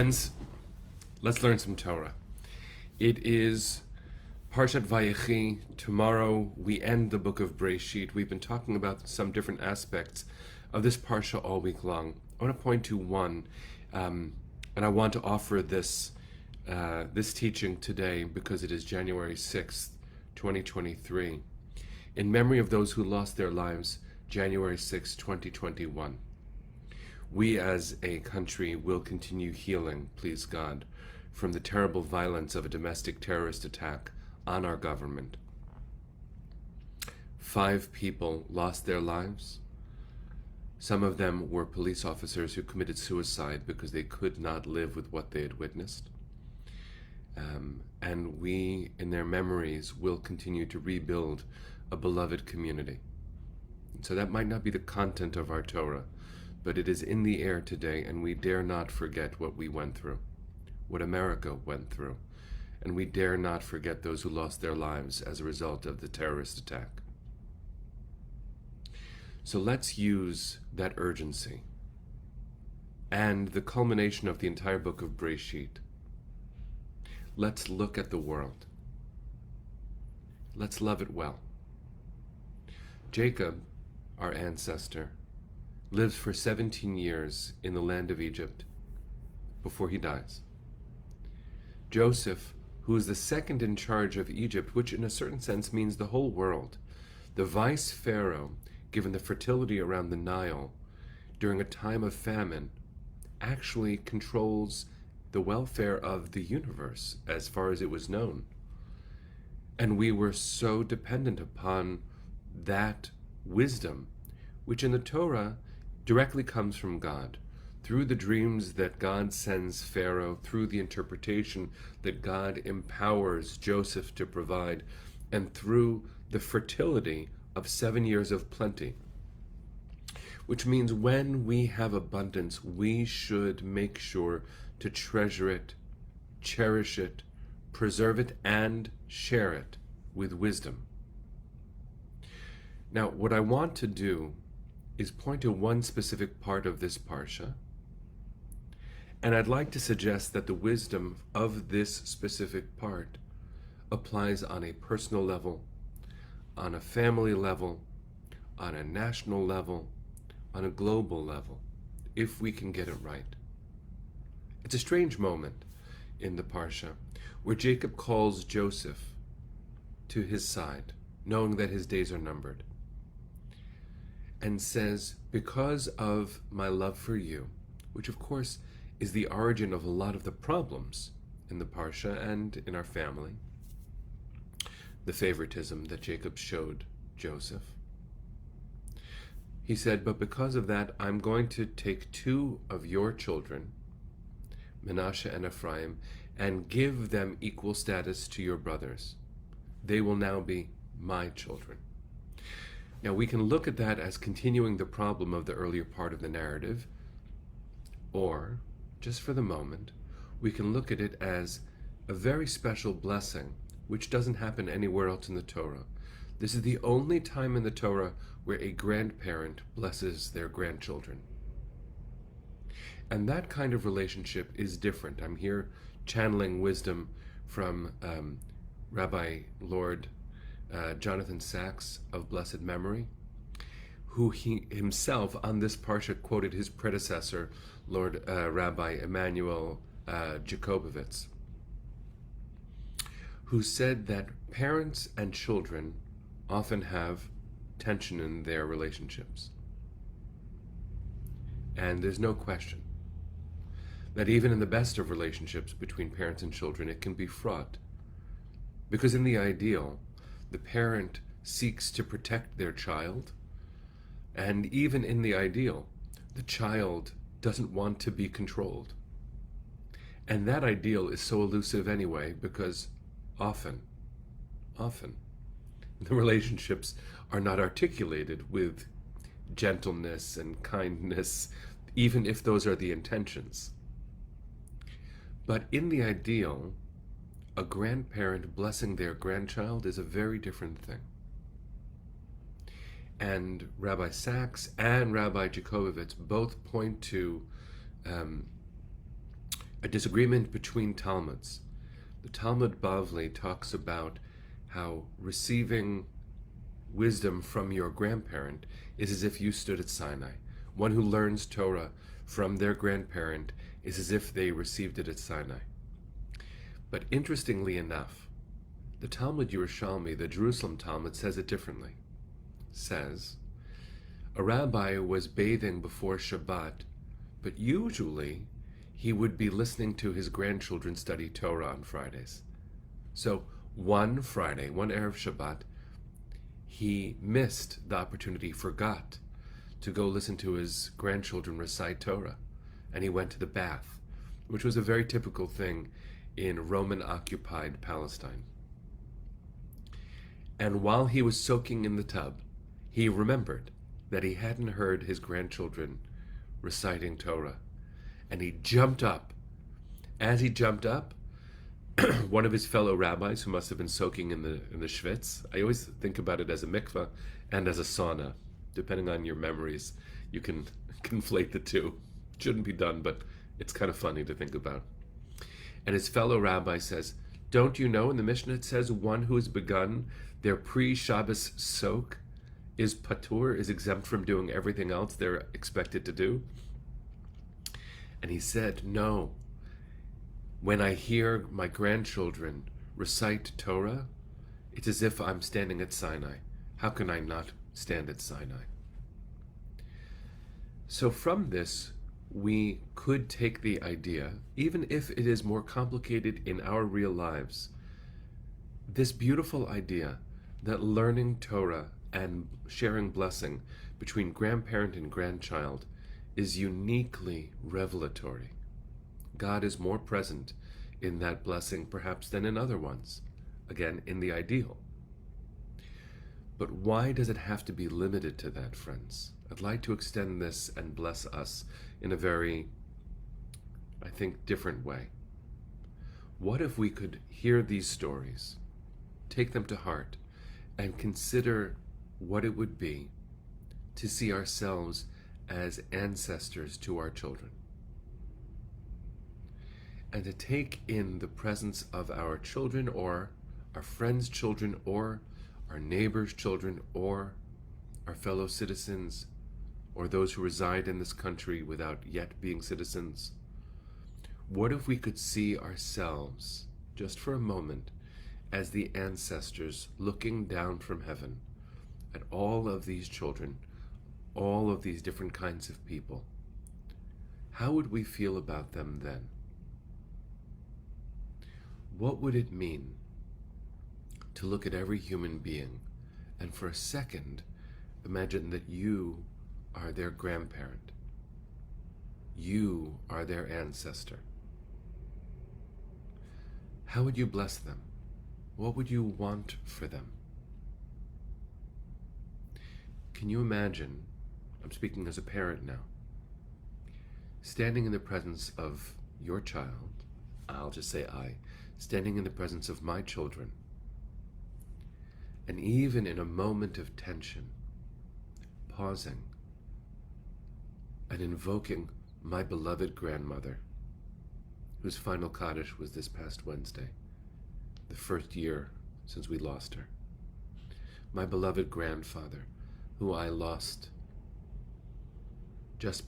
Friends, let's learn some Torah. It is Parshat VAYECHI. Tomorrow we end the book of Breshit. We've been talking about some different aspects of this Parsha all week long. I want to point to one, and I want to offer this teaching today because it is January 6th, 2023, in memory of those who lost their lives January 6th, 2021. We as a country will continue healing, please God, from the terrible violence of a domestic terrorist attack on our government. 5 people lost their lives. Some of them were police officers who committed suicide because they could not live with what they had witnessed. And we, in their memories, will continue to rebuild a beloved community. And so that might not be the content of our Torah, but it is in the air today, and we dare not forget what we went through, what America went through, and we dare not forget those who lost their lives as a result of the terrorist attack. So let's use that urgency and the culmination of the entire book of Breshit. Let's look at the world. Let's love it well. Jacob, our ancestor, lives for 17 years in the land of Egypt before he dies. Joseph, who is the second in charge of Egypt, which in a certain sense means the whole world, the vice pharaoh, given the fertility around the Nile during a time of famine, actually controls the welfare of the universe as far as it was known. And we were so dependent upon that wisdom, which in the Torah directly comes from God, through the dreams that God sends Pharaoh, through the interpretation that God empowers Joseph to provide, and through the fertility of 7 years of plenty. Which means when we have abundance, we should make sure to treasure it, cherish it, preserve it, and share it with wisdom. Now, what I want to do is point to one specific part of this parsha, and I'd like to suggest that the wisdom of this specific part applies on a personal level, on a family level, on a national level, on a global level, if we can get it right. It's a strange moment in the parsha where Jacob calls Joseph to his side, knowing that his days are numbered, and says, because of my love for you, which of course is the origin of a lot of the problems in the Parsha and in our family, the favoritism that Jacob showed Joseph. He said, but because of that, I'm going to take 2 of your children, Manasseh and Ephraim, and give them equal status to your brothers. They will now be my children. Now, we can look at that as continuing the problem of the earlier part of the narrative, or, just for the moment, we can look at it as a very special blessing, which doesn't happen anywhere else in the Torah. This is the only time in the Torah where a grandparent blesses their grandchildren. And that kind of relationship is different. I'm here channeling wisdom from Rabbi Lord Jonathan Sacks of blessed memory, who he himself on this parsha quoted his predecessor, Lord Rabbi Emanuel Jacobovitz, who said that parents and children often have tension in their relationships. And there's no question that even in the best of relationships between parents and children, it can be fraught. Because in the ideal, the parent seeks to protect their child, and even in the ideal, the child doesn't want to be controlled. And that ideal is so elusive anyway, because often, the relationships are not articulated with gentleness and kindness, even if those are the intentions. But in the ideal, a grandparent blessing their grandchild is a very different thing. And Rabbi Sacks and Rabbi Jacobovitz both point to a disagreement between Talmuds. The Talmud Bavli talks about how receiving wisdom from your grandparent is as if you stood at Sinai. One who learns Torah from their grandparent is as if they received it at Sinai. But interestingly enough, the Talmud Yerushalmi, the Jerusalem Talmud, says it differently. Says, a rabbi was bathing before Shabbat, but usually he would be listening to his grandchildren study Torah on Fridays. So one Friday, one Erev Shabbat, he missed the opportunity, forgot to go listen to his grandchildren recite Torah, and he went to the bath, which was a very typical thing in Roman-occupied Palestine. And while he was soaking in the tub, he remembered that he hadn't heard his grandchildren reciting Torah, and he jumped up. As he jumped up, one of his fellow rabbis, who must have been soaking in the schwitz, I always think about it as a mikveh and as a sauna. Depending on your memories, you can conflate the two. Shouldn't be done, but it's kind of funny to think about. And his fellow rabbi says, don't you know in the Mishnah it says one who has begun their pre-Shabbos soak is patur, is exempt from doing everything else they're expected to do? And he said, no. When I hear my grandchildren recite Torah, it's as if I'm standing at Sinai. How can I not stand at Sinai? So from this, we could take the idea, even if it is more complicated in our real lives, this beautiful idea that learning Torah and sharing blessing between grandparent and grandchild is uniquely revelatory. God is more present in that blessing perhaps than in other ones, again, in the ideal. But why does it have to be limited to that, friends? I'd like to extend this and bless us in a very, I think, different way. What if we could hear these stories, take them to heart, and consider what it would be to see ourselves as ancestors to our children, and to take in the presence of our children or our friends' children or our neighbors' children or our fellow citizens or those who reside in this country without yet being citizens. What if we could see ourselves, just for a moment, as the ancestors looking down from heaven at all of these children, all of these different kinds of people? How would we feel about them then? What would it mean to look at every human being and for a second imagine that you are their grandparent? You are their ancestor. How would you bless them? What would you want for them? Can you imagine, I'm speaking as a parent now, standing in the presence of your child, I'll just say I, standing in the presence of my children, and even in a moment of tension, pausing and invoking my beloved grandmother, whose final Kaddish was this past Wednesday, the first year since we lost her. My beloved grandfather, who I lost just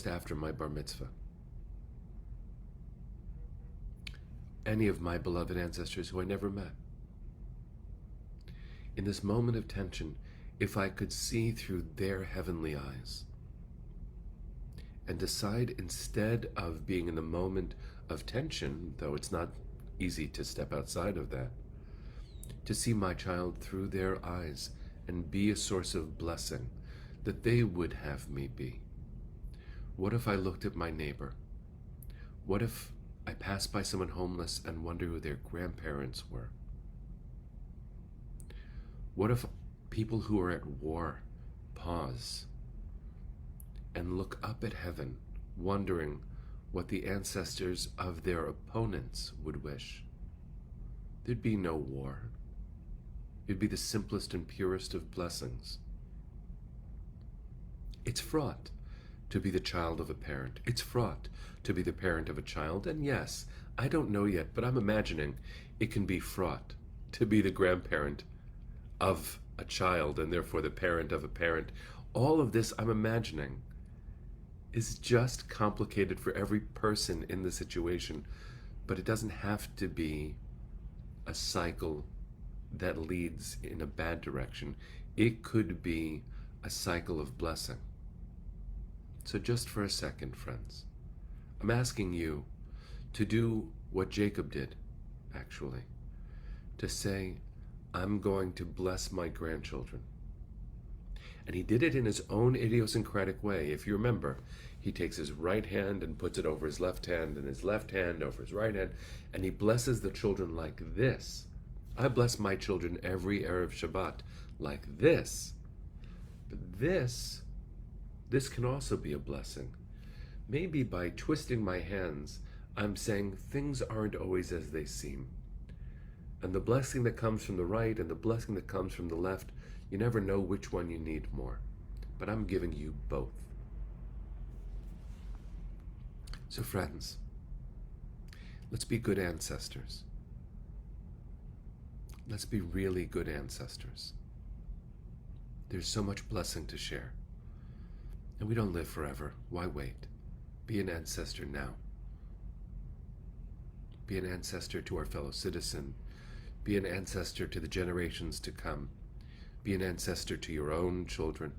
after my bar mitzvah. Any of my beloved ancestors who I never met. In this moment of tension, if I could see through their heavenly eyes and decide, instead of being in the moment of tension, though it's not easy to step outside of that, to see my child through their eyes and be a source of blessing that they would have me be. What if I looked at my neighbor? What if I passed by someone homeless and wonder who their grandparents were? What if people who are at war pause and look up at heaven, wondering what the ancestors of their opponents would wish? There'd be no war. It'd be the simplest and purest of blessings. It's fraught, to be the child of a parent. It's fraught to be the parent of a child. And yes, I don't know yet, but I'm imagining it can be fraught to be the grandparent of a child and therefore the parent of a parent. All of this, I'm imagining, is just complicated for every person in the situation, but it doesn't have to be a cycle that leads in a bad direction. It could be a cycle of blessing. So just for a second, friends, I'm asking you to do what Jacob did, actually, to say, I'm going to bless my grandchildren. And he did it in his own idiosyncratic way. If you remember, he takes his right hand and puts it over his left hand, and his left hand over his right hand, and he blesses the children like this. I bless my children every Erev Shabbat like this. But this can also be a blessing. Maybe by twisting my hands, I'm saying things aren't always as they seem. And the blessing that comes from the right and the blessing that comes from the left, you never know which one you need more. But I'm giving you both. So friends, let's be good ancestors. Let's be really good ancestors. There's so much blessing to share. And we don't live forever. Why wait? Be an ancestor now. Be an ancestor to our fellow citizen. Be an ancestor to the generations to come. Be an ancestor to your own children.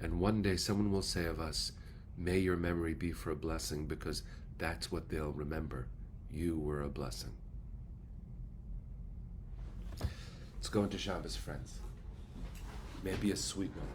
And one day someone will say of us, may your memory be for a blessing, because that's what they'll remember. You were a blessing. Let's go into Shabbos, friends. Maybe a sweet one.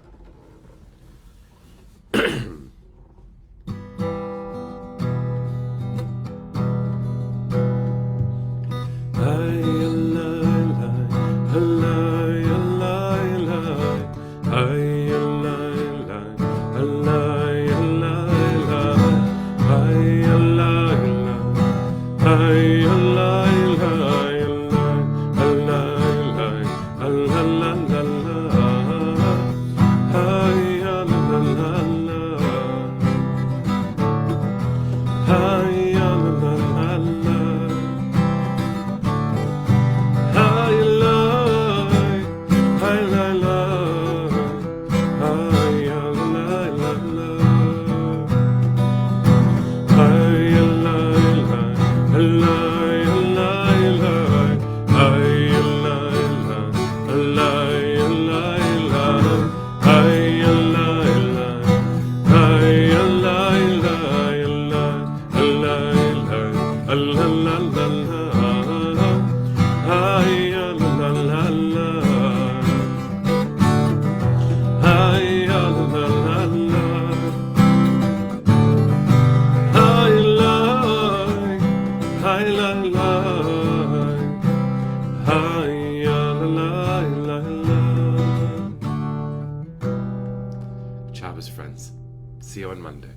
Shabbos, friends. See you on Monday.